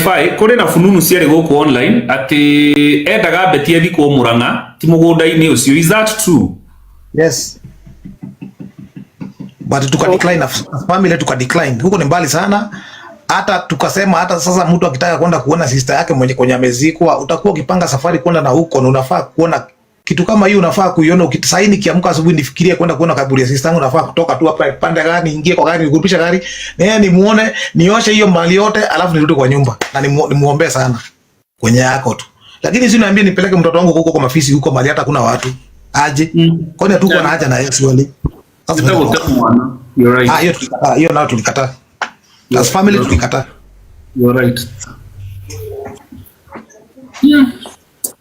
kuri na fununu ciari guku online ati endaga beti athikwo Murang'a ti mugunda-ini ucio. Is that true? Yes. But tuka decline na family, tuka decline. Huko ni mbali sana. Hata tukasema hata sasa mtu akitaka kwenda kuona sister yake mwenye kwenye amezikwa, utakuwa ukipanga safari kwenda na huko, na unafaa kuona kitu kama hiyo, unafaa kuiona ukitasaini kiamka asubuhi nifikirie kwenda kuona kaburi ya sister yangu, unafaa kutoka tu hapa pande gani, ingie kwa gari, nikupisha gari, na yeye nimuone, nioshe hiyo mali yote, alafu nirudi kwa nyumba na nimuombe sana kwenye yako tu. Lakini si niambie nipeleke mtoto wangu huko kwa mafisi huko mali hata kuna watu aje. Kwani tuko na haja na yeye swali. You're right. Hiyo tulikataa, hiyo nao tulikataa. As family tulikataa. You're right. Yeah.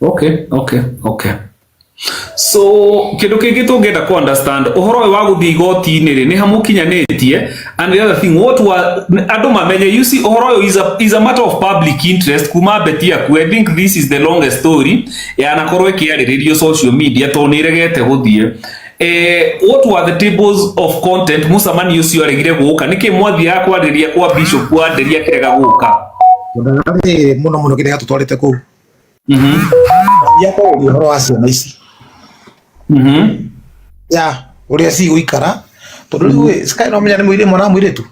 Okay. So kindu kingi tungenda ku understand uhoro wa guthii igoti-ini ri ni hamukinyanitie, and the other thing what were andu mamenye, you see uhoro is a matter of public interest kuma beti yaku. I think this is the longest story ya nakorwo ikiariririo social media to ni regete guthie. What were the tables of content musamani ucio aregire guka niki mwathi ya kwariria kwa bishop wanderia kirega guka muno kirega tutwarite ku yako uhoro wa ciana ici ya uria si uikara tondu riu sky no menya ni mwire mwana mwire tu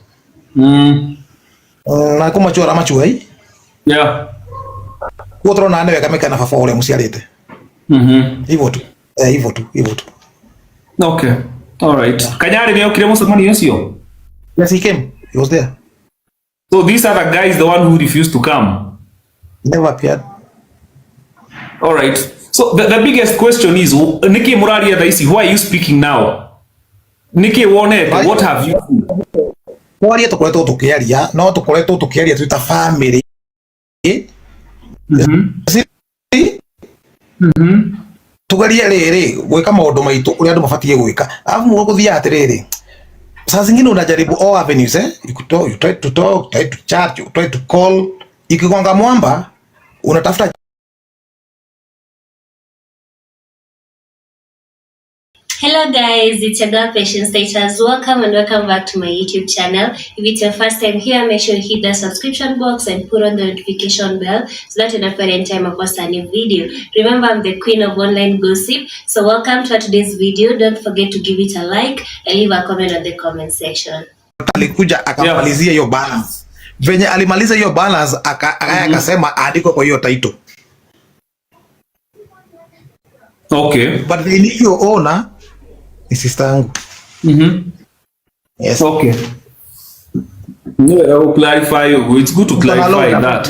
na kumachora machuai ya kuotro na ane weka mekana baba uria muciarite hivyo tu. Okay, all right. Kanyari ni okire musamani ucio? Yes, he came. He was there. So these are the guys, the one who refused to come? Never appeared. All right. So the biggest question is, Niki Muraria Daisi, why are you speaking now? Niki Wonet, what have you seen? Muraria tukoretwo tukiaria, no tukoretwo tukiaria twita family. Tugaria riri gwika maundu maitu uria andu mabatie gwika, alafu muguthia atiriri saa zingine unajaribu all avenues you try to talk, try to chat, you try to call, ikigonga mwamba unatafuta. Hello guys, it's your girl Patience Status. Welcome and welcome back to my YouTube channel. If it's your first time here, make sure you hit the subscription box and put on the notification bell so that you don't forget anytime I post a new video. Remember, I'm the queen of online gossip. So welcome to today's video. Don't forget to give it a like and leave a comment on the comment section. Alikuja akamalizia hiyo balance. Venye alimaliza hiyo balance akasema andiko kwa hiyo title. Okay. But the initial owner ni sister yangu. Yes. Okay. Yeah, I will clarify you. It's good to clarify that.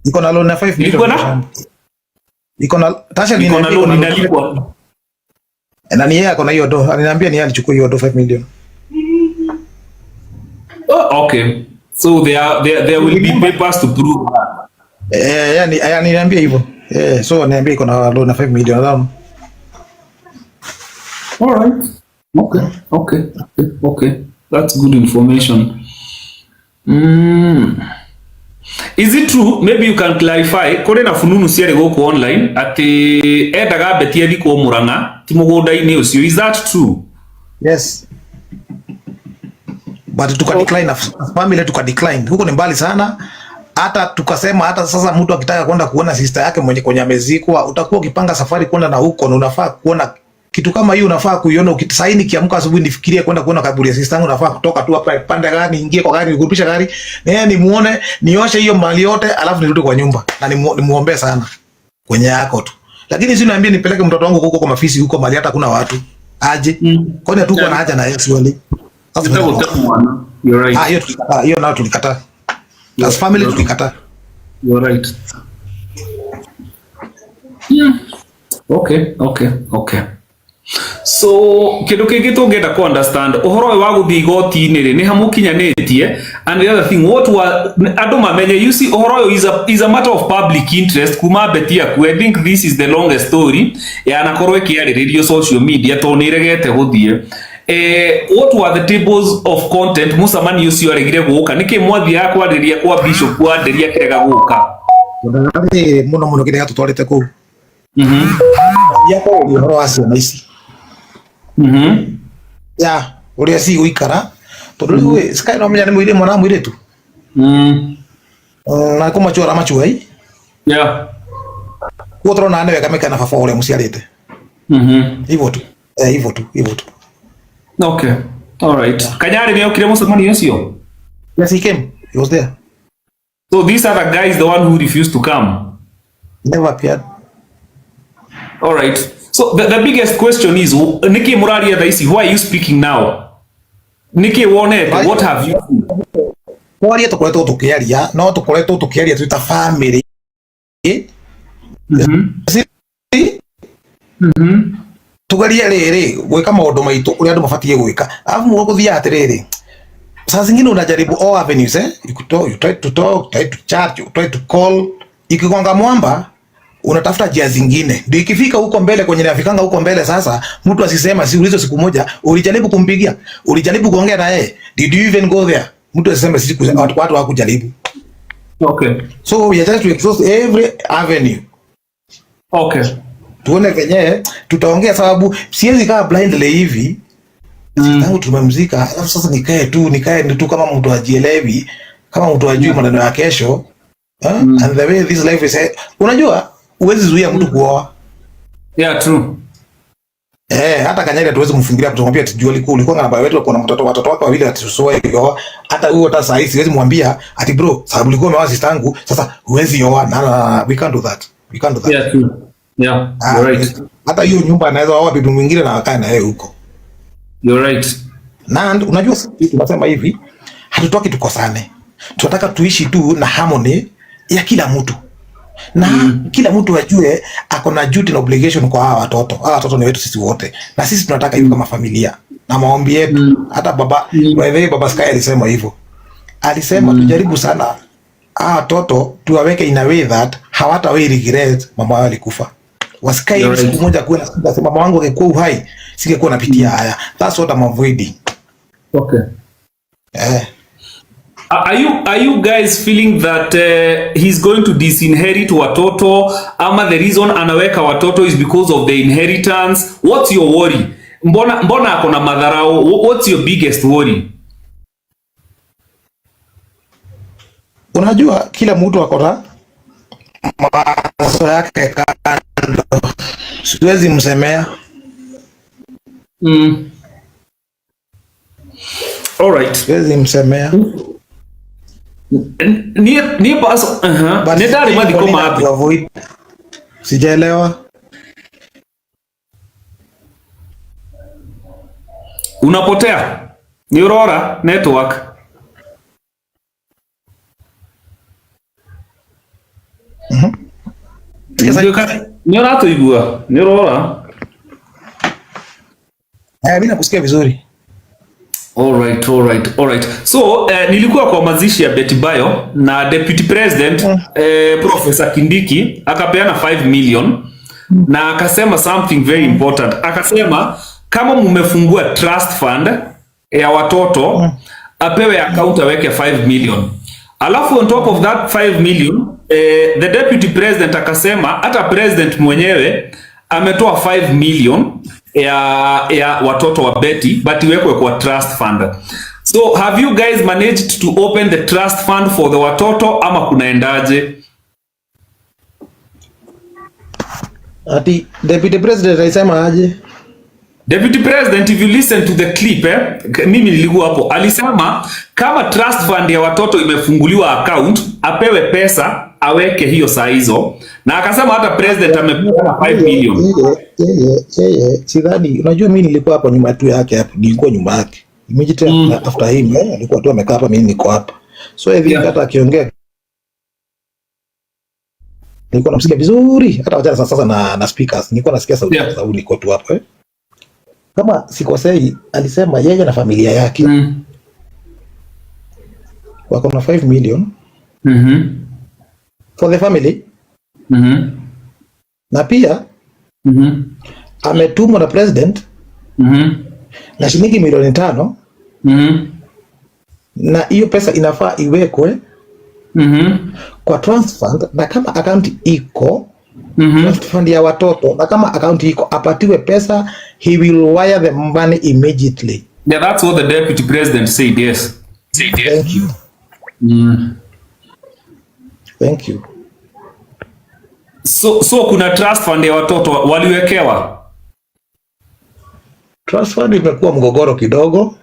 Iko na loan na 5 million. Iko na Tasha ni na loan inalipwa. Na ni yeye akona hiyo do. Aliniambia ni yeye alichukua hiyo do 5 million. Oh, okay. So there will be papers to prove that. Yani aliniambia hivyo. So niambia iko na loan na 5 million alone. All right. Okay. That's good information. Is it true? Maybe you can clarify. Kuri na fununu ciari guku online ati endaga beti athikwo Murang'a ti mugunda-ini ucio. Is that true? Yes. But tuka decline na family, tuka decline. Huko ni mbali sana. Hata tukasema hata sasa mtu akitaka kwenda kuona sister yake mwenye kwenye amezikwa, utakuwa ukipanga safari kwenda na huko, na unafaa kuona kitu kama hiyo, unafaa kuiona ukitasaini kiamka asubuhi nifikirie kwenda kuona kaburi ya sister yangu, unafaa kutoka tu hapa pande gani, ingie kwa gari, nikupisha gari, na yeye nimuone, nioshe hiyo mali yote, alafu nirudi kwa nyumba na nimuombe sana kwenye yako tu. Lakini si niambie nipeleke mtoto wangu huko kwa mafisi huko mali hata kuna watu aje. Kwani tuko na haja na yeye swali. You're right. Hiyo nao tulikataa. As family tulikataa. You're right. Yeah. Okay. So kindu kingi tungenda ku understand uhoro wa guthii igoti-ini ri ni hamukinyanitie, and the other thing what were andu mamenye, you see uhoro is a matter of public interest kuma beti yaku. I think this is the longest story ya nakorwo ikiariririo social media to ni regete guthie. What were the tables of content musamani ucio aregire guka niki mwathi ya kwariria kwa bishop wanderia kirega guka muno kirega tutwarite ku yako uhoro wa ciana ici ya uria si uikara tondu riu sky no menya ni mwire mwana mwire tu Na kuma chora machuai. Yeah. Wotro na ane weka na fafa ule musialete. Hivyo tu. Hivyo tu. Okay. All right. Kanyari ni okire musamani yesio. Yes, he came. He was there. So these are the guys, the one who refused to come. Never appeared. All right. So the biggest question is, Nikki Murari Daisi, why are you speaking now? Nikki Wonet, what have you seen? Mwaria tukoretwo tukiaria, no tukoretwo tukiaria twita family. Tugaria riri gwika maundu maitu uria andu mabatie gwika. Alafu muguthia atiriri. Saa zingine unajaribu all avenues, you try to talk, try to chat, you try to call. Ikigonga mwamba unatafuta njia zingine. Ndio ikifika huko mbele kwenye nafikanga huko mbele sasa mtu asisema si ulizo siku moja ulijaribu kumpigia, ulijaribu kuongea na yeye. Did you even go there? Mtu asisema siku watu hawakujaribu. Okay. So we are just to exhaust every avenue. Okay. Tuone venye tutaongea sababu siwezi kaa blindly hivi. Tangu tumemzika, alafu sasa nikae tu kama mtu ajielewi, kama mtu ajui maneno ya kesho. And the way this life is, unajua uwezi zuia mtu kuoa. Yeah, true. Hata Kanyari hatuwezi kumfungilia kutumwambia ati ulikuwa na baba wetu kuna watoto wako wawili ati usoe kuoa. Hata huyo hata saa hii siwezi mwambia ati bro, sababu ulikuwa umeoa sister yangu, sasa huwezi oa. Na we can't do that. Yeah, true. Yeah, you're right. Hata hiyo nyumba anaweza oa bibi mwingine na akae na yeye huko. You're right. Na unajua sisi tunasema hivi, hatutoki tukosane. Tunataka tuishi tu na harmony ya kila mtu. Na kila mtu ajue ako na duty na obligation kwa hawa watoto. Hawa watoto ni wetu sisi wote. Na sisi tunataka hivi kama familia. Na maombi yetu, hata baba Sky alisema hivyo. Alisema tujaribu sana hawa watoto tuwaweke in a way that hawatawahi regret mama wao alikufa. Wasikae siku moja kuwa na mama wangu angekuwa uhai, singekuwa napitia haya. That's what I'm avoiding. Okay. Are you guys feeling that he's going to disinherit watoto, ama the reason anaweka watoto is because of the inheritance? What's your worry? Mbona akona madharau? What's your biggest worry? Unajua kila mtu akona mawazo yake kando. Siwezi msemea. All right. Siwezi msemea. Ni paso. Nedari madi koma hapi. Sijaelewa. Unapotea. Ni Aurora network. Ni Aurora igua. Ni Aurora. Mimi nakusikia vizuri. All right. So nilikuwa kwa mazishi ya Betty Bayo na Deputy President Professor Kindiki akapeana 5 million na akasema something very important. Akasema kama mmefungua trust fund ya watoto apewe account aweke 5 million. Alafu on top of that 5 million the Deputy President akasema hata president mwenyewe ametoa 5 million ya watoto wa Betty but iwekwe kwa trust fund. So have you guys managed to open the trust fund for the watoto ama kunaendaje? Ati Deputy President alisema aje? Deputy President, if you listen to the clip mimi nilikuwa hapo, alisema kama trust fund ya watoto imefunguliwa account apewe pesa aweke hiyo saa hizo, na akasema hata president amepewa 5 million. Sidhani, unajua mimi nilikuwa hapo nyuma tu yake hapo, nilikuwa nyuma yake. Immediately after him, alikuwa tu amekaa hapa, mimi niko hapa. So hivi hata akiongea nilikuwa namsikia vizuri, hata wacha sasa na speakers, nilikuwa nasikia sauti ya sababu niko tu hapo. Kama sikosei alisema yeye na familia yake wako na 5 million for the family. Na pia ametumwa na president na shilingi milioni 5 na hiyo pesa inafaa iwekwe kwa trust fund, na kama account iko trust fund ya watoto, na kama account iko apatiwe pesa, he will wire the money immediately. Yeah, that's what the Deputy President said. Yes. Thank you. Thank you. So kuna trust fund ya watoto waliwekewa? Trust fund imekuwa mgogoro kidogo.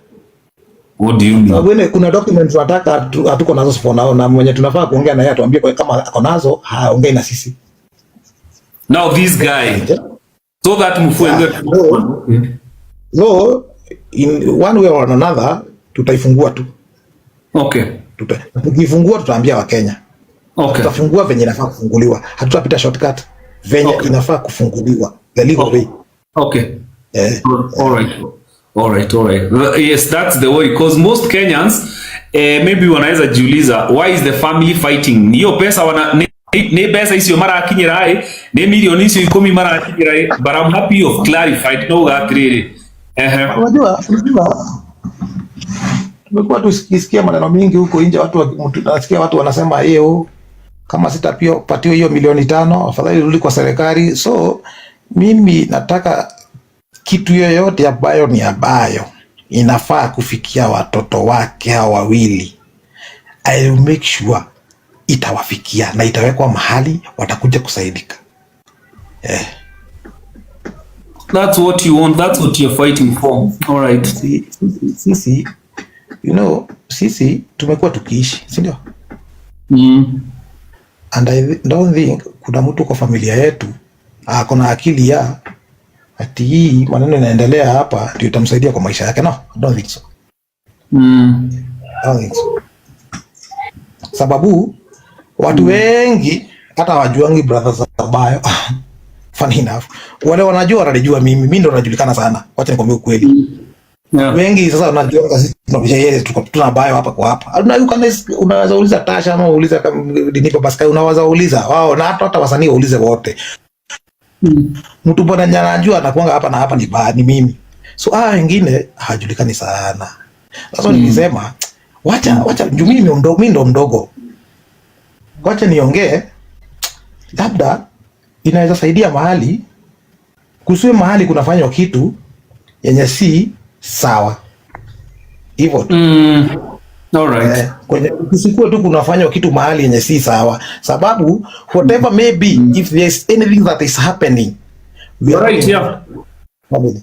What do you mean? Sababu kuna documents wataka hatuko nazo for now, na mwenye tunafaa kuongea na yeye atuambie kama ako nazo, haongei na sisi. Now this guy, so that so in one way or another tutaifungua tu. Okay. Tukifungua tutaambia Wakenya. Okay. Tutafungua venye inafaa kufunguliwa. Hatutapita shortcut. Venye inafaa kufunguliwa. The legal way. Okay. All right. Yes, that's the way, because most Kenyans maybe wanaweza jiuliza, why is the family fighting? Hiyo pesa ni pesa isiyo mara akinyira hai, ni milioni isiyo 10 mara akinyira hai, but I'm happy you've clarified no gatriri. Unajua tumekuwa tukisikia maneno mingi huko nje, nasikia watu wanasema kama sitapatiwa hiyo milioni 5 afadhali rudi kwa serikali. So mimi nataka kitu yoyote ambayo inafaa kufikia watoto wake hao wawili, I will make sure itawafikia na itawekwa mahali watakuja kusaidika. That's what you want, that's what you're fighting for. All right. Sisi sisi tumekuwa tukiishi, si ndio? And I don't think kuna mtu kwa familia yetu akona akili ya ati hii maneno inaendelea hapa ndio itamsaidia kwa maisha yake. No, I don't think so. I don't think so. Sababu watu wengi hata wajuangi brothers Abayo. Funny enough, wale wanajua mimi ndo najulikana sana. Wacha nikwambie ukweli. Yeah. Wengi sasa wanajua sisi tunabishia tuna Abayo hapa kwa hapa. Unaweza uliza Tasha ama uliza Dinipo Pascal, unaweza uliza wao, na hata wasanii waulize wote. Mtu mbona anajua anakuanga hapa na hapa ni mimi. So wengine hajulikani sana. Sasa nilisema wacha mimi ndo mdogo. Wacha niongee, labda inaweza saidia mahali kusiwe mahali kunafanywa kitu yenye si sawa. Hivyo tu. All right. Kusikue tu kunafanywa kitu mahali yenye si sawa. Sababu whatever maybe if there's anything that is happening, right, yeah.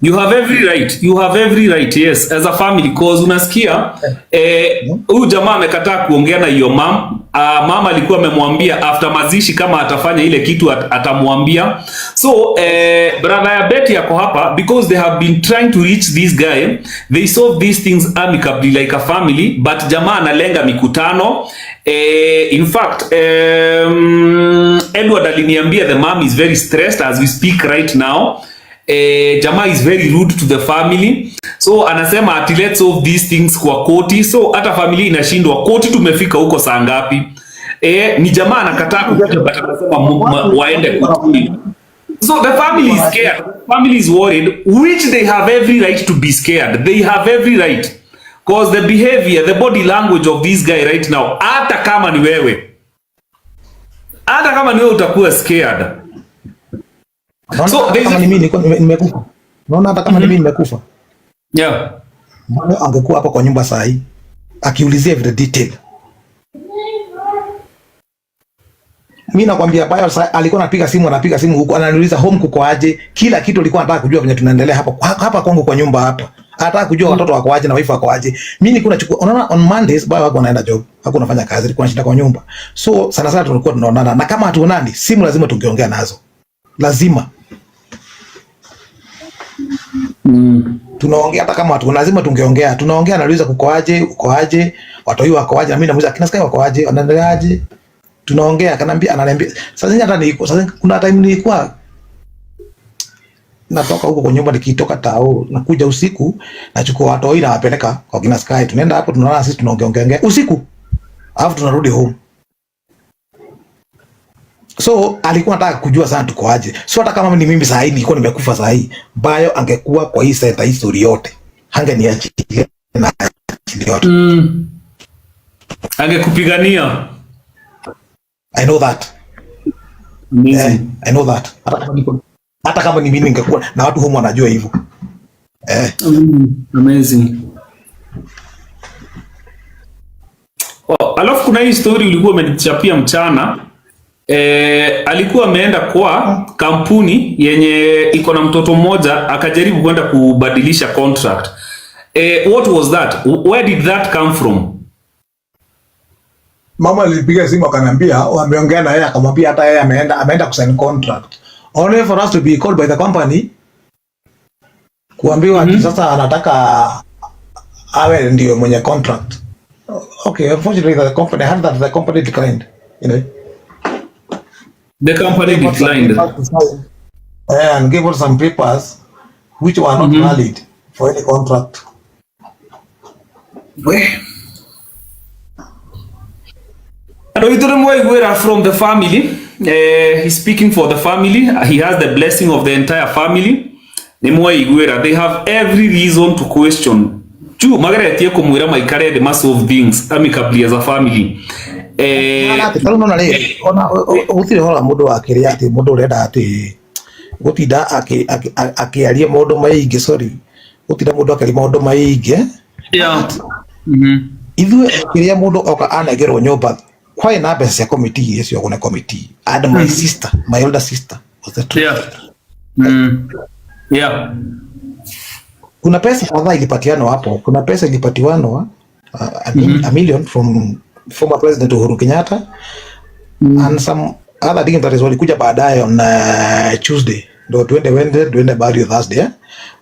You have every right, yes, as a family, cause unasikia huyu jamaa amekataa kuongea na hiyo mama alikuwa amemwambia after mazishi kama atafanya ile kitu atamwambia. So brother ya Betty yako hapa because they have been trying to reach this guy, they solve these things amicably like a family, but jamaa analenga mikutano. In fact Edward aliniambia the mom is very stressed as we speak right now. Jamaa is very rude to the family, so anasema ati let's solve these things kwa koti. So hata family inashindwa, koti tumefika huko saa ngapi? Ni jamaa anakataa kukuja, but anasema waende koti. So the family is scared, family is worried, which they have every right to be scared. They have every right, because the behavior, the body language of this guy right now, hata kama ni wewe utakuwa scared. So kama ni mimi nimekufa. Unaona hata kama ni mimi nimekufa. Yeah. Mbona angekuwa hapa kwa nyumba saa hii akiulizia every detail. Mimi nakwambia Abayo alikuwa anapiga simu huko, ananiuliza home kuko aje, kila kitu alikuwa anataka kujua venye tunaendelea hapa kwangu kwa nyumba hapa. Anataka kujua watoto wako aje na wife wako aje. Mimi nilikuwa nachukua, unaona on Mondays Abayo wako anaenda job, hakuwa anafanya kazi, alikuwa anashinda kwa nyumba. So sana tulikuwa tunaonana, na kama hatuonani simu lazima tungeongea nazo. Lazima. Tunaongea hata kama watu lazima tungeongea. Tunaongea, anauliza uko aje, watu hiyo wako aje, na mimi namuuliza kina Sky wako aje, wanaendelea aje. Tunaongea, ananiambia sasa kuna time nilikuwa natoka huko kwa nyumba, nikitoka tao nakuja usiku nachukua watu hii nawapeleka kwa kina Sky, tunaenda hapo tunaona sisi tunaongea usiku alafu tunarudi home. So alikuwa anataka kujua sana tuko aje. So hata kama ni mimi saa hii nilikuwa nimekufa saa hii, Bayo angekuwa kwa hii center history yote, hangeniachilia na yote. Angekupigania. I know that. I know that. Hata kama ni mimi ningekuwa na watu humu wanajua hivyo. Amazing. Oh, alafu kuna hii story ulikuwa umenichapia mchana. Alikuwa ameenda kwa kampuni yenye iko na mtoto mmoja akajaribu kwenda kubadilisha contract. What was that? Where did that come from? Mama alipiga simu akaniambia wameongea na yeye, akamwambia hata yeye ameenda kusign contract. Only for us to be called by the company kuambiwa sasa anataka awe ndio mwenye contract. Okay, unfortunately the company declined, you know. The company declined. And gave us some papers which were not valid for any contract. From the family, he's speaking for the family. He has the blessing of the entire family. They have every reason to question. Magaretie kumwira maikare the mass of things amicably as a family. Gutire hora mundu akiria ati mundu urenda ati gutinda akiaria maundu maingi, sorry, gutinda mundu akiaria maundu maingi. Yeah. Ithuĩ kiria mundu oka anegerwo nyumba kwai na mbeca cia committee icio gune committee and my sister, my older sister was the truth. Yeah. Yeah. Kuna pesa kadhaa ilipatiano hapo. Kuna pesa ilipatiwano a million from former President Uhuru Kenyatta and some other dignitaries walikuja baadaye on Tuesday. Ndio tuende bari Thursday.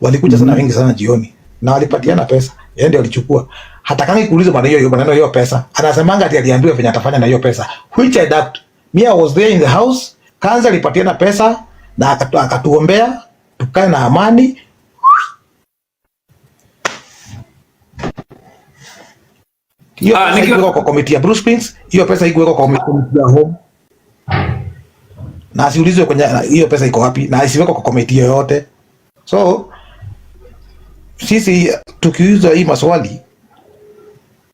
Walikuja sana wengi sana jioni. Na walipatiana pesa. Yeye ndio alichukua. Hata kama ikuuliza maneno hiyo pesa, anasemanga ati aliambiwa venye atafanya na hiyo pesa. Which I doubt. Me, I was there in the house. Kanza alipatiana pesa na akatuombea tukae na amani. Hiyo pesa kwa komiti ya Bruce Springs, hiyo pesa iko kwa komiti ya home. Na asiulizwe kwenye hiyo pesa iko wapi na isiwekwe kwa komiti yoyote. So sisi tukiuliza hii maswali,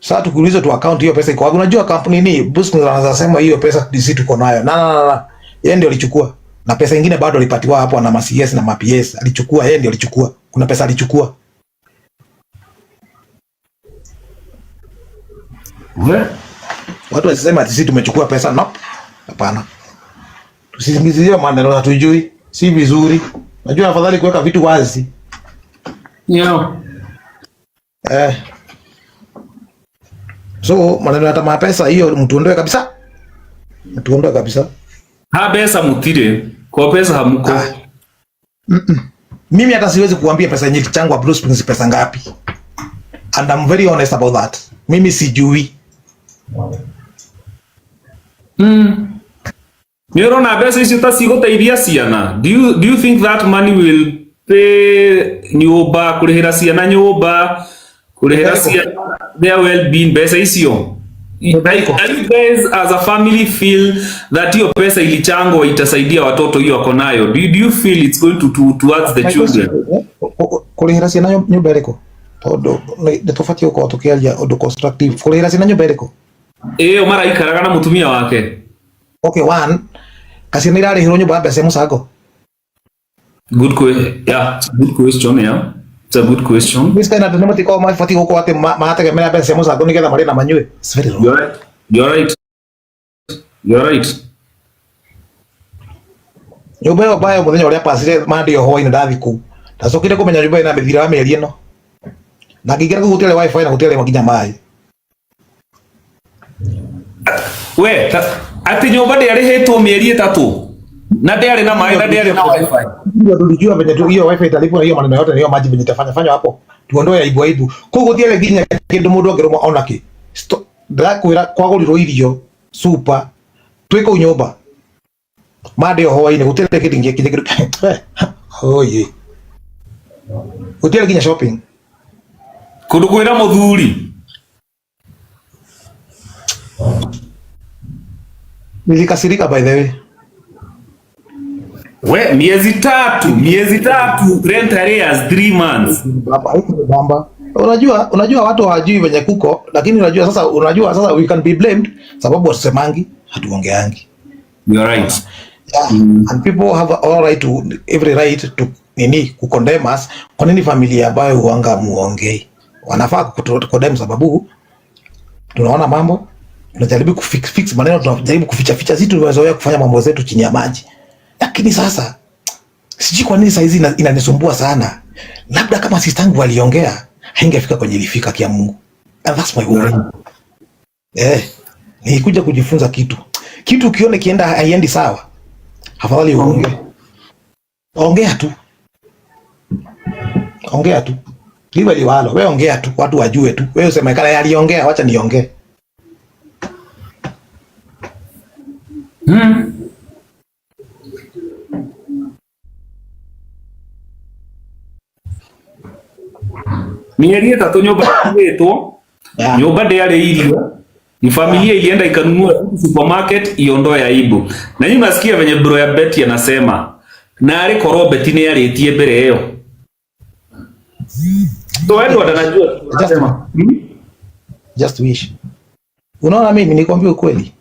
sasa tukiuliza tu account hiyo pesa iko wapi? Unajua kampuni ni Bruce Springs anaanza sema hiyo pesa DC tuko nayo. Na. Yeye ndio alichukua. Na pesa nyingine bado alipatiwa hapo na CS na PS. Alichukua, yeye ndio alichukua. Kuna pesa alichukua. Watu wasisema ati sisi tumechukua pesa. No. Hapana. Tusisingizie maneno hatujui. Si vizuri. Najua afadhali kuweka vitu wazi. Yeah. So maneno hata mapesa hiyo mtuondoe kabisa. Mtuondoe kabisa. Ha pesa mutire. Kwa pesa hamuko. Mimi hata siwezi kuambia pesa yenye kichangwa Bruce Springs pesa ngapi. And I'm very honest about that. Mimi sijui. Nirona pesa hizo tasiguteithia ciana. Do you think that money will pay nyumba, kurihira ciana nyumba, kurihira ciana their well-being pesa hizo? Are you guys as a family feel that hiyo pesa ilichangwa itasaidia watoto hiyo wako nayo? Do you feel it's going to towards the children? Kurihira ciana nyumba riko. Todo nitofati uko tukialia odo constructive. Kurihira ciana nyumba riko. Mara ikaraga na mutumia wake. Okay, one. Kasi nirari hiro nyumba pesa musago. Good question. Yeah, good question, yeah. It's a good question. This kind of thing ko mafati ko ate mahata mena pesa musago nigetha mari na manyue. It's very wrong. You're right. Nyumba yo bayo muthenya uria pasire mandi yo hoine ndathi ku. Tacokire kumenya nyumba ina mithira wa mieri ino. Na ngigera gutire wifi na gutire maginya mai. We, ati nyumba ndĩarĩhĩtwo mĩeri 3 na ndĩarĩ na maĩ na ndĩarĩ na wifi. Ndio tulijua venye hiyo wifi italipwa hiyo maneno yote, hiyo maji venye itafanya hapo. Tuondoe aibu. Koguo tiele ginya kindu mundu angiruma ona ki. Ndakwira kwagurirwo irio super. Twiko nyumba. Made yo hoine gutire kidingi kidigiru. Oye. Gutire ginya shopping. Kundu kwira muthuri. Nilikasirika by the way. We, miezi tatu, rent arrears 3 months. Bamba. Unajua watu hawajui venye kuko, lakini unajua sasa we can be blamed sababu wasemangi hatuongeangi. You are right. Yeah. And people have every right to ku condemn us. Kwa nini familia ambayo huanga muongei? Wanafaa kukondemn sababu tunaona mambo tunajaribu fix maneno, tunajaribu kuficha ficha, sisi tumezoea kufanya mambo zetu chini ya maji. Lakini sasa sijui kwa nini saizi inanisumbua sana. Labda kama sistangu waliongea haingefika kwenye ilifika kia Mungu. And that's my worry. Nikuja kujifunza kitu ukione kienda haiendi sawa, afadhali uongee. Ongea tu. Liwe liwalo, wewe ongea tu, watu wajue tu. Wewe useme kala yaliongea, wacha niongee. Mieri 3 nyumba yetu, nyumba ndiari irio. Ni familia ilienda ikanunua supermarket iondoe aibu. Na nyinyi masikia venye bro ya Betty anasema, na ali koro Betty ni alitie mbele yao. So wewe anajua anasema, just wish. Unaona mimi nikwambia ukweli.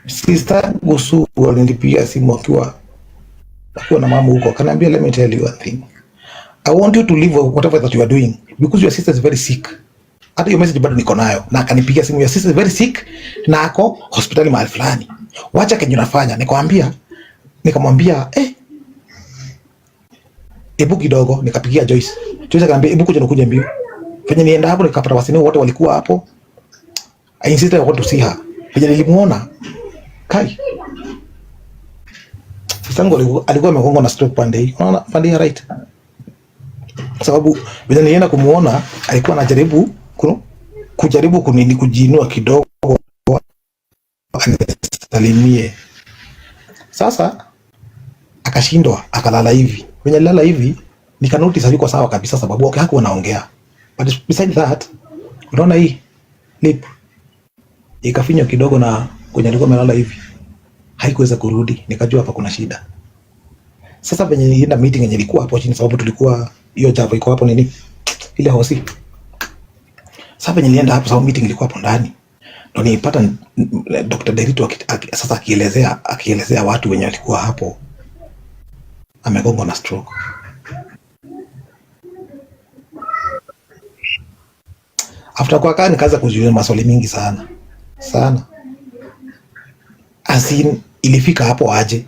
Sister Gusu alinipigia simu akiwa na mama huko. Akaniambia, let me tell you a thing. I want you to leave whatever that you are doing because your sister is very sick. Hata hiyo message bado niko nayo. Na akanipigia simu, your sister is very sick na ako hospitali mahali fulani. Wacha kenye unafanya. Nikamwambia hebu kidogo. Nikapigia Joyce. Joyce akaniambia hebu kuja mbio. Fanya nienda hapo, nikapata wasanii wote walikuwa hapo. I insisted I want to see her. Fanya nilimuona. Kai. Sistangu alikuwa amegonga na stroke pande hii. Unaona pande hii right. Sababu bila nienda kumuona alikuwa anajaribu kujiinua kidogo anisalimie. Sasa akashindwa, akalala hivi. Kwenye lala hivi nikanotice alikuwa sawa kabisa, sababu hakuwa anaongea. But beside that, unaona hii lip ikafinywa kidogo, na kwenye alikuwa amelala hivi haikuweza kurudi. Nikajua hapa kuna shida. Sasa venye nilienda meeting yenye ilikuwa hapo chini, sababu tulikuwa hiyo Java iko hapo nini ile hosi. Sasa venye nilienda hapo, sababu meeting ilikuwa hapo ndani, ndio nilipata Dr. Derito sasa akielezea watu wenye walikuwa hapo amegongwa na stroke. After kwa kani nikaanza kujiuliza maswali mingi sana. Asin ilifika hapo aje?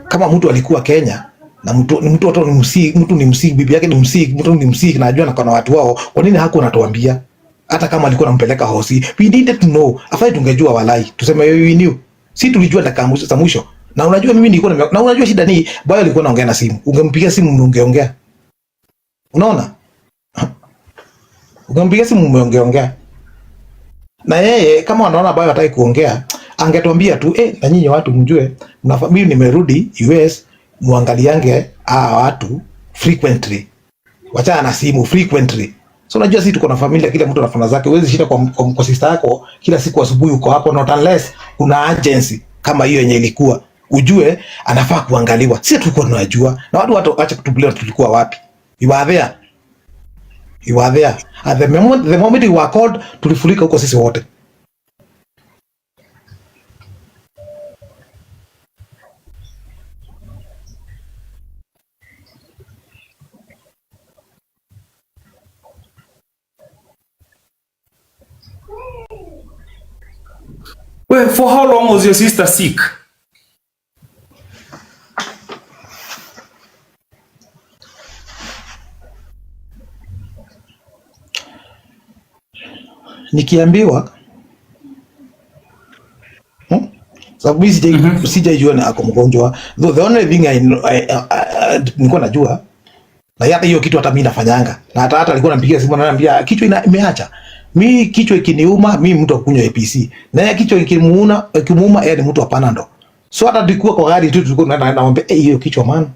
Kama mtu alikuwa Kenya na mtu ni msiki, bibi yake ni msiki, mtu ni msiki, najua na kuna watu wao, kwa nini hakuwa anatuambia? Hata kama alikuwa anampeleka hosi, we needed to know. Afai tungejua walai. Tuseme we knew. Si tulijua dakika za mwisho. Na unajua mimi nilikuwa na unajua shida ni Bayo alikuwa anaongea na simu. Ungempigia simu ungeongea. Unaona? Ungempigia simu ungeongea. Na yeye kama anaona Bayo hataki kuongea, angetuambia tu na nyinyi watu mjue, mimi nimerudi US, muangaliange watu frequently. Wacha na simu frequently. So unajua sisi tuko na familia, kila mtu anafanya zake. Huwezi shida kwa sister yako kila siku asubuhi uko hapo, not unless kuna agency kama hiyo yenye ilikuwa. Ujue anafaa kuangaliwa. Sisi tulikuwa tunajua. Na watu acha kutubulia tulikuwa wapi. You were there. At the moment you were called, tulifurika huko sisi wote. Well, for how long was your sister sick? Nikiambiwa sababu mimi sijajua na ako mgonjwa. The only thing nilikuwa najua, na hata hiyo kitu hata mimi nafanyanga, na hata alikuwa anampigia simu ananiambia kichwa imeacha. Mimi kichwa ikiniuma, mimi mtu akunywa APC. Na yeye kichwa ikimuuma yeye ni mtu apana ndo. So hata tulikuwa kwa gari tu tulikuwa naomba hiyo kichwa man.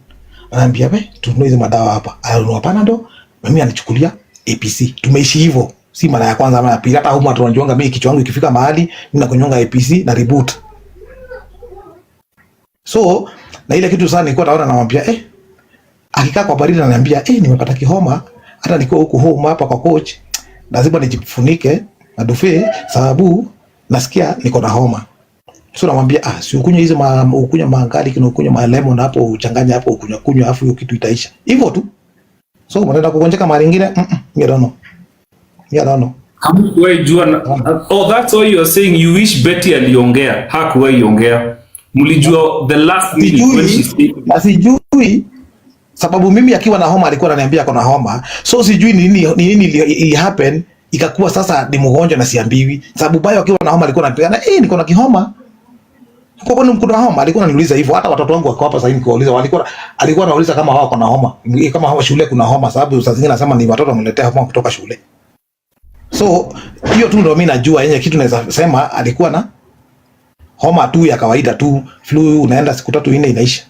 Ananiambia tununue hizo madawa hapa. Ayo apana ndo. Mimi anichukulia APC. Tumeishi hivyo. Si mara ya kwanza ama ya pili. Hata huko tunajonga mimi kichwa yangu ikifika mahali mimi nakunyonga APC na reboot. So na ile kitu sana nilikuwa naona namwambia akikaa kwa baridi ananiambia nimepata kihoma, hata nilikuwa huko home hapa kwa coach lazima nijifunike na dufe sababu nasikia niko na homa. So namwambia si ukunywe hizo ukunywe mangali kina ukunywe ma lemon hapo uchanganya hapo ukunywa afu hiyo kitu itaisha. Hivyo tu. So unaenda kugonjeka mara nyingine I don't know. Hamkuwahi jua oh, that's why you are saying you wish Betty aliongea. Hakuwahi ongea. Mlijua the last minute when she said. Sijui sababu mimi akiwa na homa alikuwa ananiambia kuna homa. So sijui nini ili happen ikakuwa sasa ni mgonjwa na siambiwi. Sababu Bayo akiwa na homa alikuwa ananiambia niko na kihoma. Kwa kwani mkuna homa alikuwa ananiuliza hivyo. Hata watoto wangu wako hapa sasa hivi kuuliza alikuwa anauliza kama wao kuna homa. Kama hawa shule kuna homa sababu saa zingine anasema ni watoto wameletea homa kutoka shule. So hiyo tu ndio mimi najua yenye kitu naweza sema alikuwa na homa tu ya kawaida tu, flu unaenda siku 3 4 inaisha.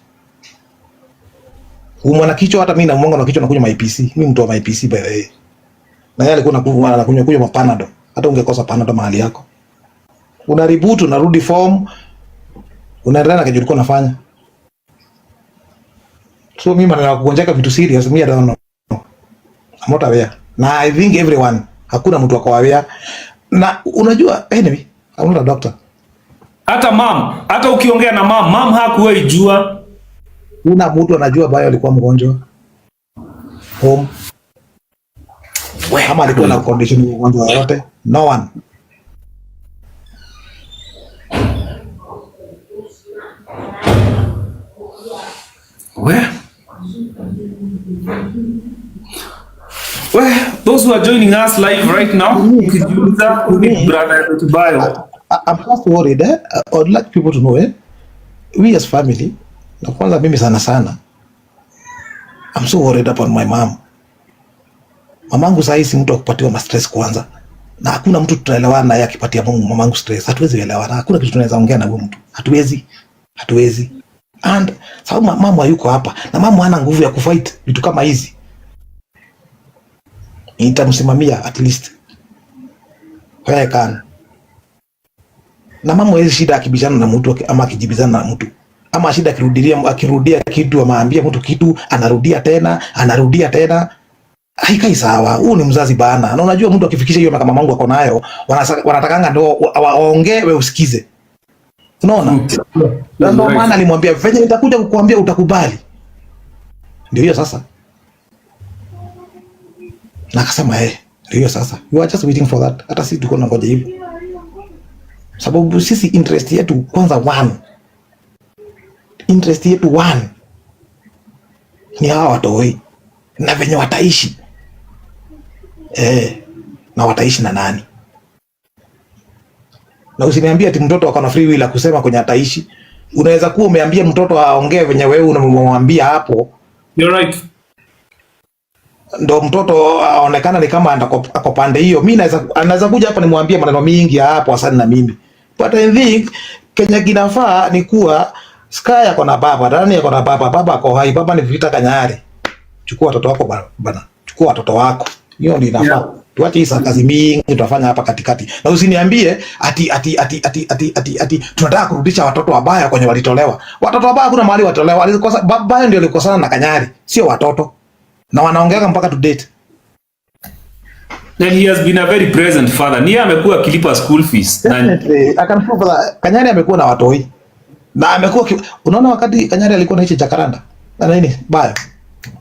Kuumwa na kichwa hata mimi na mwanga na kichwa nakunywa IPC. Mimi mtu wa IPC by the way. Na yeye alikuwa anakunywa mapanado. Hata ungekosa panado mahali yako. Una reboot unarudi form. Unaendelea na kitu ulikuwa unafanya. So mimi maneno ya kugonjeka vitu serious mimi I don't know. I'm not aware. Na I think everyone hakuna mtu wako aware. Na unajua anyway, I'm not a doctor. Hata ukiongea na mam hakuwahi jua. Una mtu anajua Bayo alikuwa mgonjwa. Home. Kama alikuwa na condition ya ugonjwa yote, no one. Well, those who are joining us live right now, ukijiuliza ni brother Bayo. I'm just worried. I would like people to know we as family, na kwanza mimi sana, I'm so worried about my mom. Mamangu sasa si mtu akupatiwa ma stress kwanza. Na hakuna mtu tutaelewana naye akipatia mamangu stress. Hatuwezi elewana. Hakuna kitu tunaweza ongea na huyo mtu. Hatuwezi. And sababu mama yuko hapa na mama hana nguvu ya kufight vitu kama hizi. Nitamsimamia at least. Kwa kan. Na mama hizi shida akibishana na mtu ama akijibizana na mtu. Ama shida akirudia kitu amaambia mtu kitu anarudia tena. Haikai sawa. Huu ni mzazi bana. Na unajua mtu akifikisha hiyo kama mamangu ako nayo, wanatakanga ndio waongee wewe usikize. Unaona? Ndio maana alimwambia venye nitakuja kukuambia utakubali. Ndio hiyo sasa. Na akasema ndio hiyo sasa. You are just waiting for that. Hata sisi tuko nangoja hivyo. Sababu sisi interest yetu kwanza one. Ni hawa watoi. Na venye wataishi. Na wataishi na nani? Na usiniambie ati mtoto akona free will kusema kwenye ataishi. Unaweza kuwa umeambia mtoto aongee venye wewe unamwambia hapo. You're right. Ndo mtoto aonekana ni kama ako pande hiyo. Mimi anaweza kuja hapa nimwambie maneno mingi hapo asani na mimi. But I think Kenya kinafaa ni kuwa Sky yako na baba, Dani yako na baba ako hai, baba ni Vita Kanyari. Chukua watoto wako bana. Chukua watoto wako. Hiyo ndio inafaa. Yeah. Tuache hizo kazi mingi tutafanya hapa katikati. Na usiniambie ati tunataka kurudisha watoto wabaya kwenye walitolewa. Watoto wabaya kuna mahali walitolewa. Baba ndio alikosana na Kanyari, sio watoto. Na wanaongea mpaka to date. And he has been a very present father. Ni amekuwa akilipa school fees. Definitely. I can prove that. Kanyari amekuwa na watoi. Na amekuwa unaona wakati Kanyari alikuwa na hichi Jacaranda. Na nini? Bayo.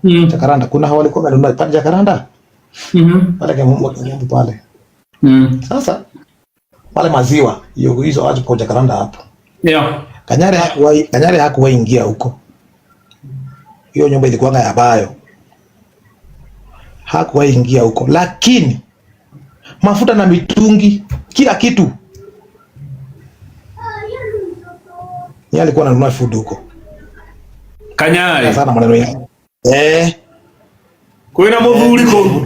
Jacaranda. Kuna hao walikuwa wanunua pale Jacaranda. Pale kama Kiambu pale. Sasa pale maziwa hizo aje kwa Jacaranda hapo. Yeah. Kanyari hakuwahi ingia huko. Hiyo nyumba ilikuwa ya Bayo. Hakuwahi ingia huko. Lakini mafuta na mitungi, kila kitu. Yeye alikuwa ananunua food huko. Kanyari. Sana maneno yake. Kuna mvuli ko.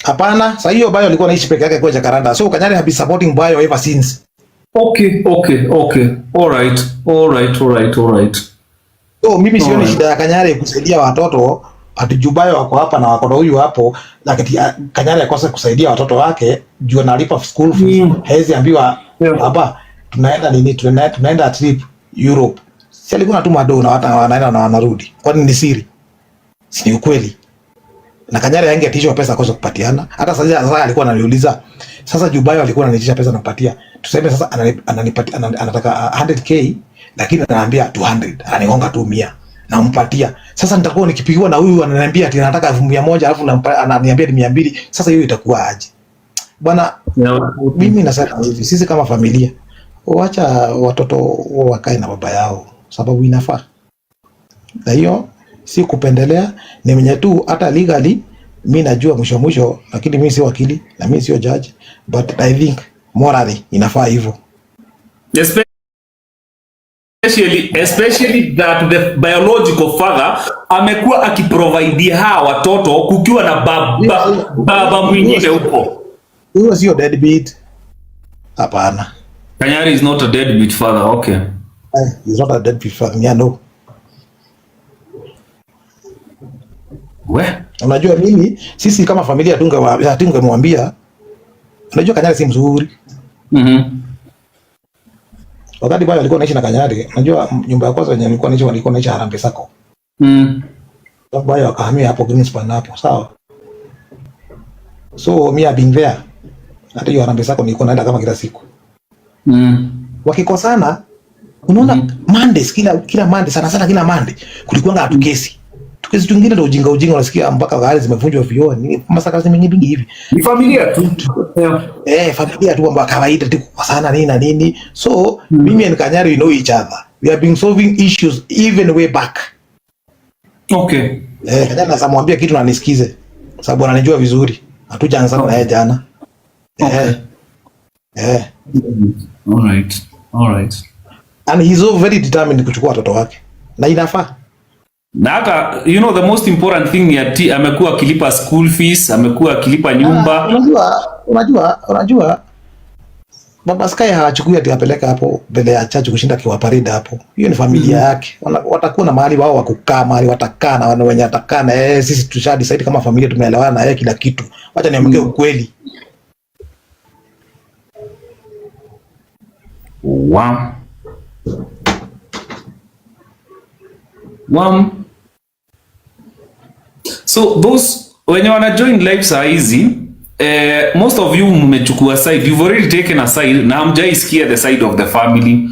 Hapana, sasa hiyo Bayo alikuwa anaishi peke yake kwa Jacaranda. So Kanyari have been supporting Bayo ever since. Okay. All right. So mimi sioni shida ya Kanyari kusaidia watoto. Ati Bayo wako hapa na wako na huyu hapo, lakini Kanyari akose kusaidia watoto wake juu analipa school fees. Hezi ambiwa hapa tunaenda trip Europe. Si alikuwa anatuma do na wanaenda na wanarudi. Kwani ni siri? Si ni ukweli? Na Kanyari angeitishwa pesa kosa kupatiana. Hata sasa alikuwa ananiuliza. Sasa Bayo alikuwa ananitisha pesa nampatia. Tuseme sasa ananipatia anataka 100k lakini ananiambia 200. Ananigonga tu 100. nampatia. Sasa nitakuwa nikipigiwa na huyu ananiambia ati nataka 1,100 alafu ananiambia ni 200. Sasa hiyo itakuwa aje? Bwana, mimi nasema hivi, sisi kama familia wacha watoto wakae na baba yao, sababu inafaa. Na hiyo si kupendelea, ni mwenye tu hata legally mimi najua mwisho, lakini mimi si wakili na mimi sio judge, but I think morally inafaa hivyo. Especially that the biological father amekuwa akiprovide hawa watoto kukiwa na baba mwingine huko. Huyo sio deadbeat. Hapana. Kanyari is not a deadbeat father. Okay. He's not a deadbeat father. Yeah, no. Unajua mimi, sisi kama familia tungemwambia, unajua Kanyari si mzuri. Wakati Bayo alikuwa anaishi na Kanyari, unajua nyumba ya kwanza yenye alikuwa anaishi Harambee Sacco. Bayo akahamia hapo Greenspan hapo, sawa? So me being there, hata hiyo Harambee Sacco nilikuwa naenda kama kila siku. Wakikosana, unaona Mondays kila Monday sana kila Monday kulikuwa na kesi. Tukesi tungine ndio ujinga unasikia mpaka gari zimevunjwa vioo, ni masakazi mengi hivi. Ni familia tu. Familia tu ambao kawaida tu kukosana nini na nini. So mimi and Kanyari we know each other. We have been solving issues even way back. Okay. Kanyari nasamwambia kitu na nisikize. Sababu ananijua vizuri. Hatujaanza na yeye jana. Okay. All right. And he's so very determined kuchukua watoto wake. Na inafaa. Na hata the most important thing ya amekuwa akilipa school fees, amekuwa akilipa nyumba. Unajua Baba Sky hawachukui ati apeleka hapo mbele ya chachu kushinda kiwa parida hapo. Hiyo ni familia yake. Watakuwa na mahali wao wa kukaa, mahali watakaa na wana wenye atakaa na yeye. Sisi tushadi decide kama familia tumeelewana na yeye kila kitu. Acha niambie ukweli. So those when you wanna join live saa hizi, most of you mmechukua side, you've already taken a side na hamjaisikia the side of the family.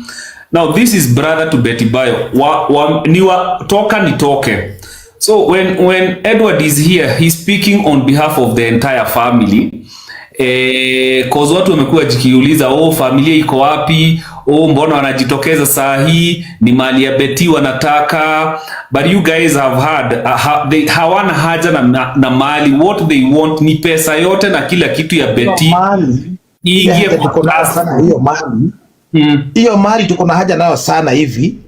Now this is brother to Betty Bayo. Nitoke. So when Edward is here, he's speaking on behalf of the entire family. Cause watu wamekuwa jikiuliza, familia iko wapi? Mbona wanajitokeza saa hii? Ni mali ya Betty wanataka. But you guys have had hawana haja na mali. What they want ni pesa yote na kila kitu ya Betty. Ingie kwa sana hiyo mali. Hiyo mali tuko na haja nayo sana hivi.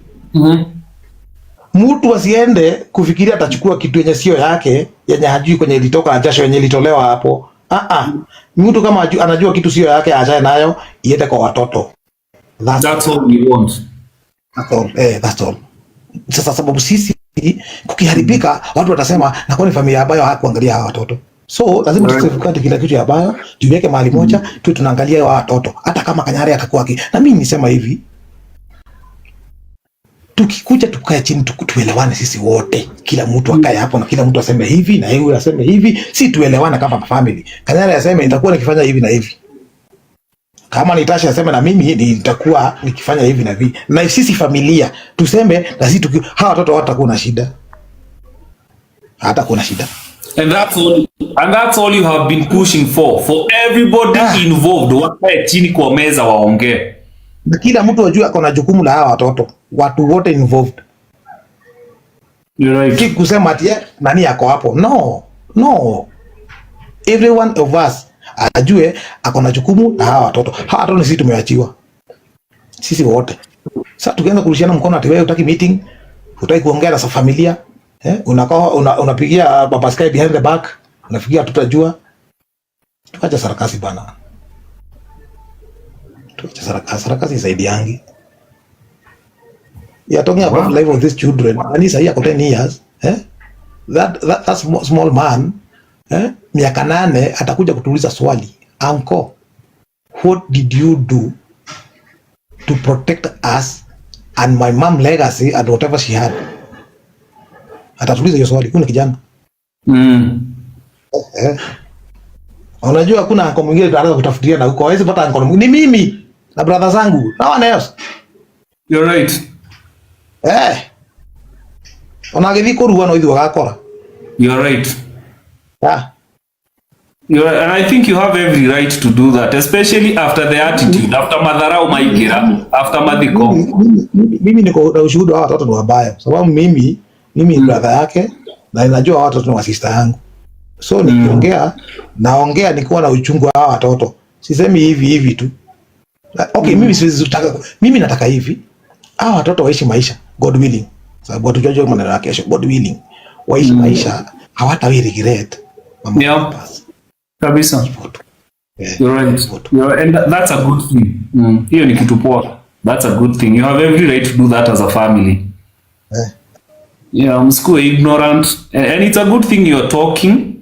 Mtu asiende kufikiria atachukua kitu yenye sio yake, yenye hajui kwenye ilitoka na jasho yenye ilitolewa hapo. Mtu kama anajua kitu sio yake achae nayo, iende kwa watoto. That's all we want. That's all. Sasa sababu sisi kukiharibika watu watasema na kwa ni familia ambayo hakuangalia hawa watoto. So lazima tusifukate kila kitu ya Bayo, tuweke mahali moja, tunaangalia hawa watoto. Hata kama Kanyari atakuwa na mimi nisema hivi, tukikuja tukae chini tuelewane sisi wote. Kila mtu akae hapo na kila mtu aseme hivi na yeye aseme hivi, si tuelewane kama family. Kanyari aseme nitakuwa nikifanya hivi na hivi. Kama Nitasha aseme na mimi nitakuwa nikifanya hivi na hivi. Na sisi familia tuseme na sisi hawa watoto watakuwa na shida. Hata kuna shida. And that's all you have been pushing for everybody involved. Wakae chini kwa meza waongee. Na kila mtu ajue ako na jukumu la hawa watoto. Watu wote involved. You're right. Kiki kusema ati nani yako hapo? No. Every one of us ajue ako na jukumu la hawa watoto. Hawa watoto sisi tumeachiwa. Sisi wote. Sasa tukianza kurushiana mkono ati wewe hutaki meeting, hutaki kuongea na familia, unapigia Baba Sky behind the back, unafikia tutajua. Tuacha sarakasi bana. Sarakasi zaidi yangi. You are talking about life of these children. And he's here for 10 years. That small man, miaka 8 atakuja kutuuliza swali. Uncle, what did you do to protect us and my mom legacy and whatever she had? Atatuuliza hiyo swali. Kuna kijana. Unajua kuna uncle mwingine anataka kutafutia na huko. Hawezi pata uncle mwingine. Ni mimi na brother zangu. No one else. You're right. Ona gethi kurua no ithu agakora. You are right. Yeah. And I think you have every right to do that, especially after the attitude, after madharau maigira, after madhiko. Mimi niko na ushuhuda wa watoto ni wabaya. Sababu mimi brother yake na ninajua watoto ni wa sister yangu. So nikiongea naongea nikiwa na uchungu wa watoto. Sisemi hivi tu. Okay, mimi nataka hivi. Hawa watoto waishi maisha, God willing. Sababu watu jojo maneno yake kesho, God willing. Waishi maisha, hawatawi regret. Yeah. Kabisa. You're right. And that's a good thing. Hiyo ni kitu poa. That's a good thing. You have every right to do that as a family. Yeah, msikuwe ignorant. And it's a good thing you're talking.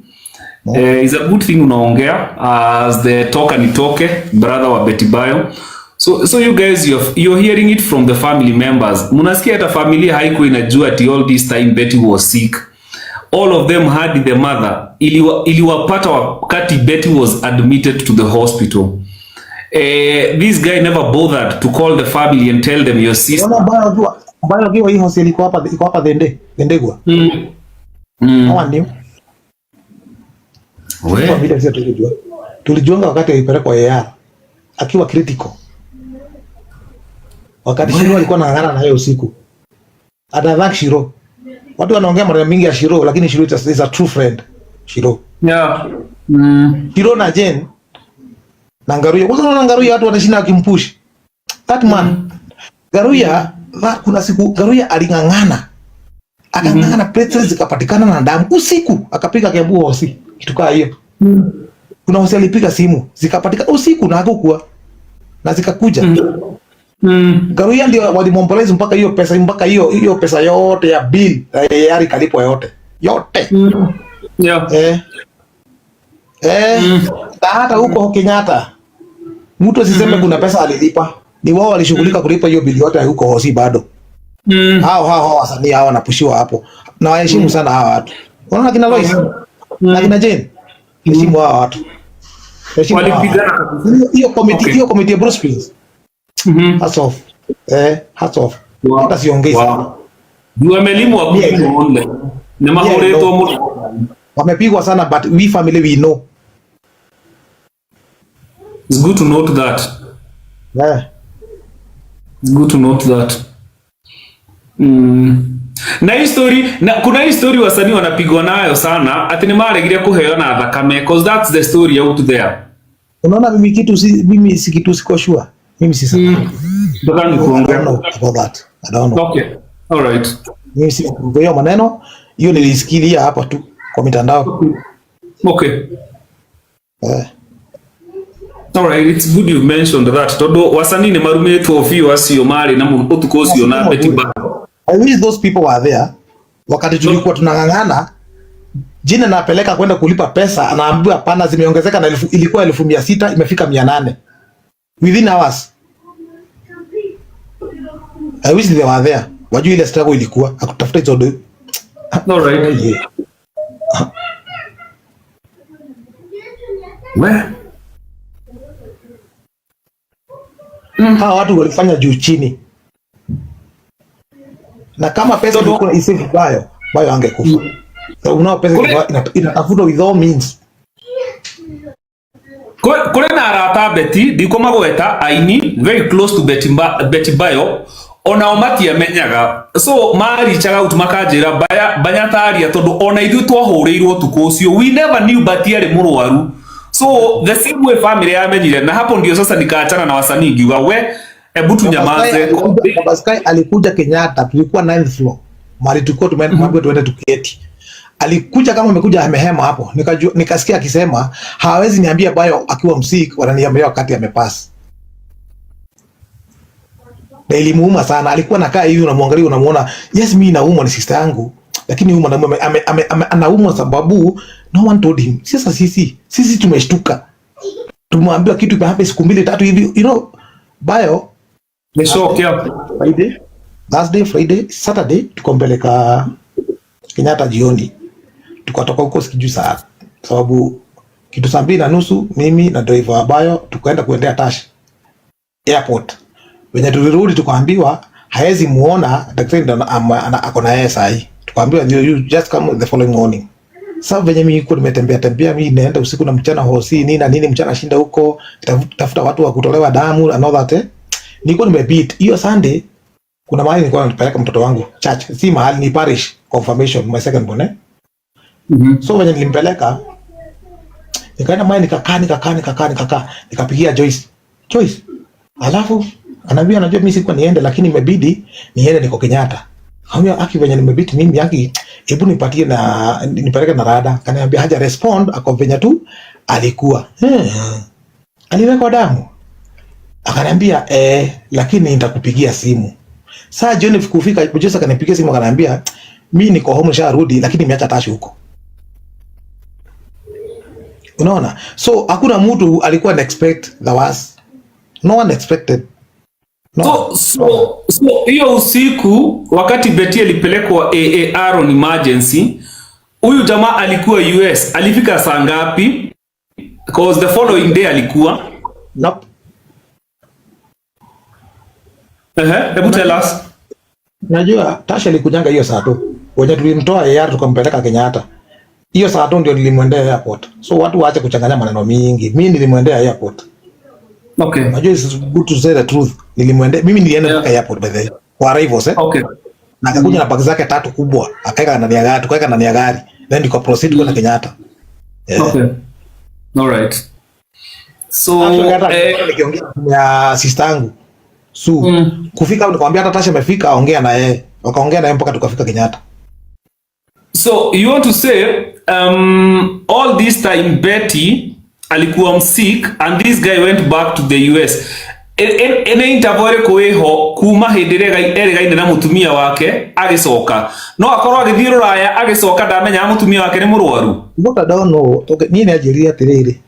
It's a good thing unaongea as the talker nitoke, brother wa Betty Bayo. So you guys, you're hearing it from the family members. Munasikia hata familia haiko inajua ati all this time Betty was sick. All of them had the mother. Iliwapata wakati Betty was admitted to the hospital. This guy never bothered to call the family and tell them your sister. Bayo kiwa hii hospitali iko hapa Dendegwa. Hawa ndio. Wewe tulijuanga wakati alipelekwa AR akiwa critical. Wakati Shiro alikuwa anang'ang'ana na yeye usiku. Atadhaki Shiro. Watu wanaongea mara mingi ya Shiro, lakini Shiro is a true friend. Shiro. Yeah. Shiro na Jen na Ngaruya. Kwa sababu Ngaruya watu wanashinda wakimpush. That man. Ngaruya, kuna siku Ngaruya aling'ang'ana. Akang'ang'ana platelets zikapatikana na damu usiku, akapiga Kiambu hosi. Kitu kama hiyo. Kuna hosi alipiga simu, zikapatikana usiku na hakukuwa. Na zikakuja. Ngaruya ndio walimomboleza mpaka hiyo pesa yote ya bill yari kalipwa yote. Yeah. Hata huko Kenyatta mtu asiseme kuna pesa alilipa. Ni wao walishughulika kulipa hiyo bili yote huko hosi bado. Hao wasanii hao wanapushiwa hapo. Na waheshimu sana hawa watu. Unaona kina Lois? Na kina Jane. Heshimu hawa watu. Walipigana hiyo committee ya Bruce Prince. Hats off. Hata siongei sana. Ni wamelimu wa kuonle. Ni mahoreto mtu. Wamepigwa sana, but we family we know. It's good to note that. Yeah. It's good to note that. Na kuna hii story wasanii wanapigwa nayo sana ati ni maregire kuheo na thakame, because that's the story out there. Unaona mimi si kitu siko sure. Mimi si sana. Ndani kuongea about that. I don't know. Okay. All right. Mimi si kwa maneno hiyo nilisikia hapa tu kwa mitandao. Okay. All right, it's good you mentioned that. Todo wasanii ni marumeto ofio asio mali na mutukosi ona Betty Bayo. I wish those people were there. Wakati tulikuwa tunang'ang'ana, Jina napeleka kwenda kulipa pesa, anaambiwa pana zimeongezeka na ilikuwa 1600 imefika 800. Within hours. I wish they were there. Wajua ile struggle ilikuwa, akutafuta hizo do. All right. Hawa watu walifanya juu chini. Na kama pesa ilikuwa isivi Bayo angekufa. So unao pesa inatafuta with all means. Kule na arata Betty ndikoma gweta aini very close to Betty Bayo ona omati amenyaga, so mari chaga utumakajira banyataria tondu ona ithu twahurirwo tukucio, we never knew Betty ari murwaru. So the same way family yamenyire, na hapo ndio sasa nikaachana na wasanii ngiwa we ebu tunyamaze. Baskai alikuja Kenyatta, tulikuwa 9th floor mali tulikuwa tuende tuketi. Alikuja kama amekuja amehema hapo, nikasikia akisema hawezi niambia Bayo akiwa msik, wananiambia wakati amepasi. Na ilimuuma sana, alikuwa nakaa hivi unamwangalia unamuona, yes mimi naumwa ni sister yangu, lakini huyu mwanamume anaumwa sababu no one told him. Sasa sisi tumeshtuka. Tumwambia kitu kimehappen siku 2-3 hivi, you know, Bayo ni shock ya Friday, Saturday tukompeleka Kenyatta jioni. Tukatoka huko sikijui saa, sababu kitu saa 2:30 mimi na driver wa Bayo tukaenda kuendea Tash airport. Wenye tulirudi tukaambiwa haezi muona daktari ndo ako na yeye sahi. Kaambiwa you just come the following morning. Sasa venye mimi niko nimetembea mimi naenda usiku na mchana hosi nini na nini, mchana shinda huko tafuta watu wa kutolewa damu and all that. Niko nimebeat hiyo Sunday. Kuna mahali nilikuwa napeleka mtoto wangu church, si mahali, ni parish confirmation, my second born. So venye nilimpeleka nikaenda mahali nikakaa nikapigia Joyce. Alafu anaambia anajua mimi sikuwa niende, lakini imebidi niende, niko Kenyatta. Kaambia aki venye nimebiti mimi aki, hebu nipatie na nipeleke na rada. Kaniambia haja respond, ako venye tu alikuwa. Aliweka damu. Akaniambia lakini nitakupigia simu. Saa jioni kufika, Joyce akanipigia simu akaniambia mimi niko home nisharudi, lakini nimeacha tashi huko. Unaona? So hakuna mtu alikuwa expect the worst. No one expected. No. So hiyo usiku wakati Betty alipelekwa AAR on emergency, huyu jamaa alikuwa US. Alifika saa ngapi? Because the following day alikuwa. Nope. Hebu tell us. Najua Tasha alikujanga hiyo saa tu. Wenye tulimtoa AAR tukampeleka Kenyatta. Hiyo saa tu ndio nilimwendea airport. So watu waache kuchanganya maneno mingi. Mimi nilimwendea airport. Okay. Najua it's good to say the truth. Mimi nilienda mpaka airport by the way. Kwa arrivals Okay. Na akakuja na bag zake 3 kubwa, akaeka ndani ya gari, tukaweka ndani ya gari. Then niko proceed kwenda Kenyatta. Okay. All right. So nikiongea na sister yangu kufika hapo nikamwambia hata Tasha amefika, ongea na yeye. Wakaongea na yeye mpaka tukafika Kenyatta. So you want to say all this time Betty alikuwa sick and this guy went back to the US. Ene intervore kweho kuma hindirega erega na mutumia wake agicoka. No akorwo agithii Ruraya agicoka ndamenya mutumia wake ni murwaru. What I don't know, ni Nigeria tiriri.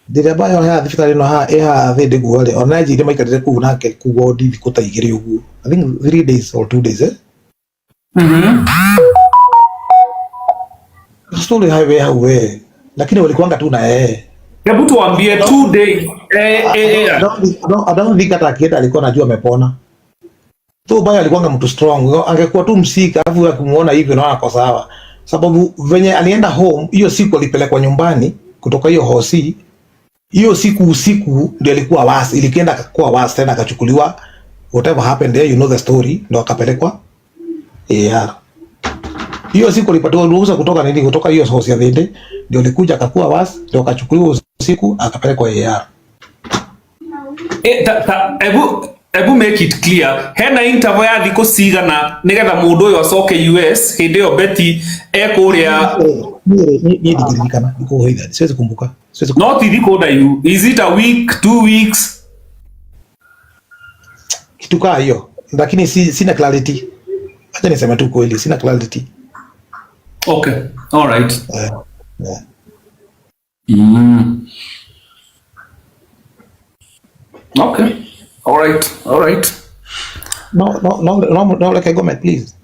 Ndire bayo ha thibitari no ha eha thindi guore ona njire maikarire ku nake kugo ndi thikuta igiri uguo. I think 3 days or 2 days Story highway hawe. Lakini walikuanga tu na yeye. Hebu tuambie 2 days. I don't think hata akienda alikuwa anajua amepona. Tu baya alikuanga mtu strong. Angekuwa tu msika alafu akumuona hivyo na ako sawa. Sababu venye alienda home hiyo siku alipelekwa nyumbani kutoka hiyo hosi. Hiyo siku usiku ndio alikuwa wasi. Ilikienda akakuwa wasi tena akachukuliwa. Whatever happened there, you know the story. Ndio akapelekwa AR. Hiyo siku alipatiwa ruhusa kutoka hiyo hosi ya Thinde, ndio alikuja akakuwa wasi, ndio akachukuliwa usiku akapelekwa AR. Ebu make it clear. Hena interval ya thiko cigana nigetha mundu uyu acoke US hindi yo Betty ekuria ni ndiririkana niko hoitha siwezi kumbuka. Not thiko da you. Is it a week, 2 weeks? Kitu kaa hiyo. Lakini sina clarity. Acha niseme tu kweli, sina clarity. Okay. All right. Yeah. Okay. All right. No, like I go, please.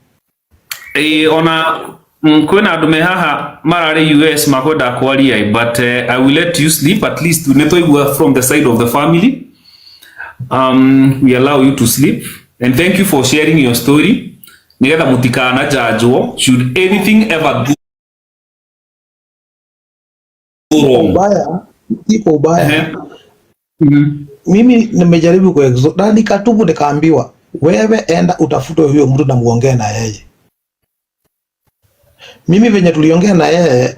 Ona kwena andu me haha marari US makwenda kwaria, but I will let you sleep at least. Netoigua from the side of the family. We allow you to sleep and thank you for sharing your story. Nigetha mutikana jajwo should anything ever go wrong. Iko ubaya. Mimi nimejaribu na nikatubu, nikaambiwa wewe enda utafute huyo mtu na muongee na yeye. Mimi venye tuliongea na yeye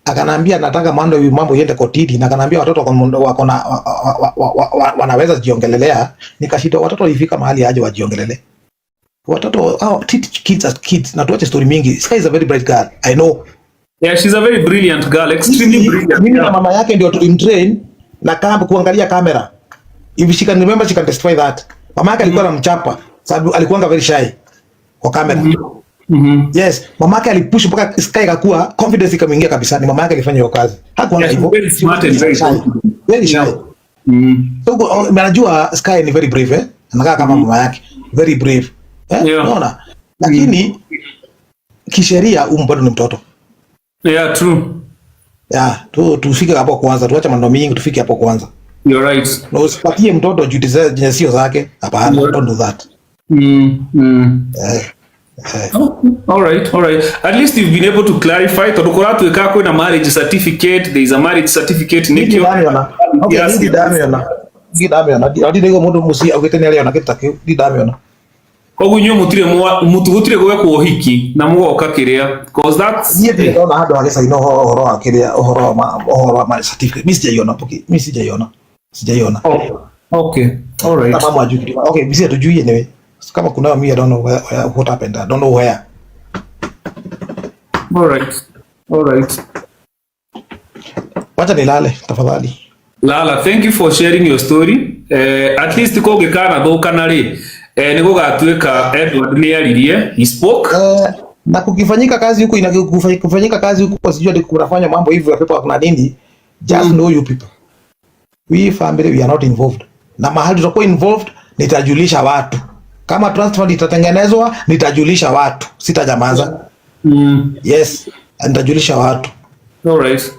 akanambia nataka mambo iende kotini, na akanambia watoto wako na wanaweza jiongelelea. Nikashida watoto ifika mahali aje wajiongelele. Watoto kids as kids, na tuache story mingi. Sky is a very bright girl, I know. Yeah, she's a very brilliant girl, extremely brilliant. Mimi na mama yake ndio tulimtrain na kuangalia kamera. If she can remember, she can testify that. Mama yake alikuwa anamchapa sababu alikuwa very shy kwa kamera. Yes, mama yake alipush mpaka Sky akakuwa confidence ikamingia kabisa. Ni mama yake alifanya hiyo kazi. Hakuwa hivyo. Very smart and very shy. Very shy. So unajua Sky ni very brave, anakaa kama mama yake. Very brave. Unaona? Lakini kisheria bado ni mtoto. Yeah, true. Yeah, tufike hapo kwanza, tuache mambo mingi, tufike hapo kwanza. You're right. No, usipatie mtoto duty za sio zake. Hapana, don't do that. All right, all right. At least you've been able to clarify. Todokora tuweka kwena marriage certificate. There is a marriage certificate. Nikyo. Okay, Yes. ni damiona. Ni damiona. Adi nego mundu musi agwetene ali ona kitake. Ni damiona. Ogunyo mutu gutire gwekwo uhiki na mugoka kiria because that's Niye ndio naona hado agesa ino horo akiria horo ma certificate. Mimi sijaiona poki. Mimi sijaiona. Sijaiona. Okay. All right. Kama mwa juu. Okay, mimi hatujui anyway. Kama kuna mimi I don't know what happened. I don't know where. All right. All right. Wacha nilale tafadhali. Lala, thank you for sharing your story. At least ko gikana thukana ri ni gugatuika Edward ni aririe, he spoke. Na kukifanyika kazi huko kufanyika kazi huko sijui ati kunafanya mambo hivyo ya pepo kuna nini. Just know you people. We family we are not involved. Na mahali tutakuwa involved nitajulisha watu. Kama transfer itatengenezwa nitajulisha watu. Sitajamaza. Yes, nitajulisha watu. All right.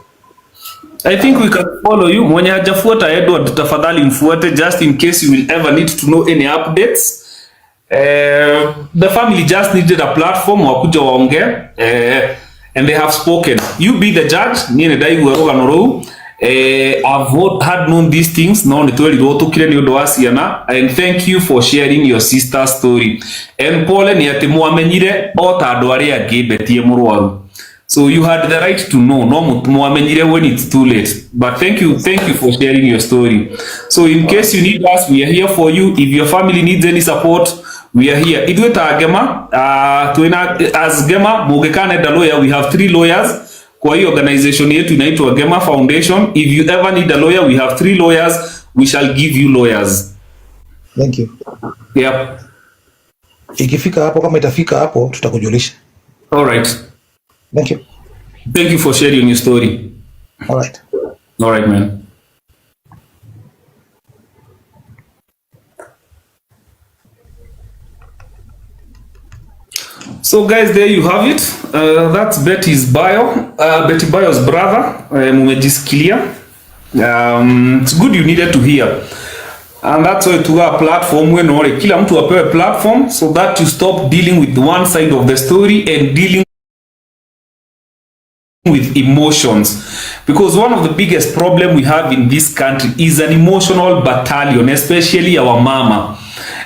I think we can follow you. Mwenye hajafuata Edward, tafadhali mfuate just in case you will ever need to know any updates. The family just needed a platform wakuja waongee and they have spoken. You be the judge. Niene dai rogano rou. I've had known these things no ni tweri rotukire ni undu wa ciana, and thank you for sharing your sister's story. And Paul ni ati mwamenyire o ta andu aria angi betie murwaru. So you had the right to know. No mwamenyire when it's too late. But thank you for sharing your story. So in case you need us, we are here for you. If your family needs any support, we are here. Idwe ta Gema, as Gema mugekane da lawyer, we have 3 lawyers. Kwa hii organization yetu inaitwa Gema Foundation. If you ever need a lawyer, we have 3 lawyers. We shall give you lawyers. Thank you. Yep. Ikifika hapo, kama itafika hapo, tutakujulisha. All right. Thank you. Thank you for sharing your story. All right. All right, man. So guys, there you have it. That's Betty's bio. Betty Bio's brother. Mumejisikilia. It's good you needed to hear. And that's why to a platform when kila mtu apewe platform so that you stop dealing with one side of the story and dealing with emotions, because one of the biggest problem we have in this country is an emotional battalion, especially our mama.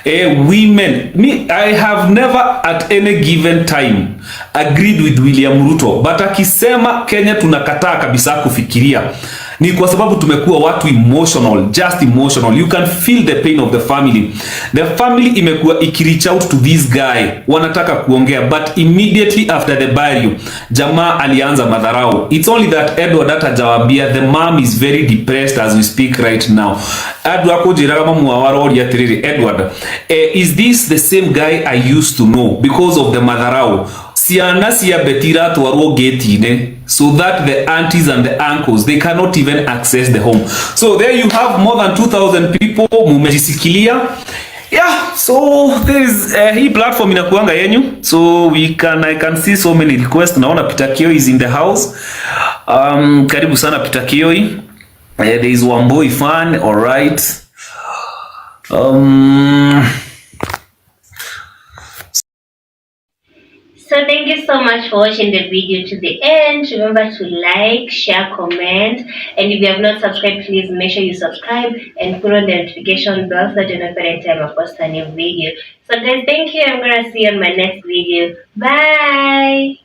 Women, I have never at any given time agreed with William Ruto, but akisema Kenya tunakataa kabisa kufikiria, ni kwa sababu tumekuwa watu emotional, just emotional. You can feel the pain of the family. The family imekuwa ikireach out to this guy, wanataka kuongea, but immediately after the burial, jamaa alianza madharau. It's only that Edward atajawambia the mom is very depressed as we speak right now. Edward akojiraga mamu awarori atiriri, Edward, is this the same guy I used to know because of the madharau? Siana siya betira tuwaruo gate so that the aunties and the uncles, they cannot even access the home. So there you have more than 2,000 people mumejisikilia. Yeah, so there is hii platform inakuanga yenyu. So I can see so many requests. Naona Peter Kioi is in the house. Karibu sana Peter Kioi. There is Wamboi fan, all right. So thank you so much for watching the video to the end. Remember to like, share, comment, and if you have not subscribed, please make sure you subscribe and put on the notification bell so that you know every time I post a new video. So guys, thank you. I'm gonna see you on my next video. Bye.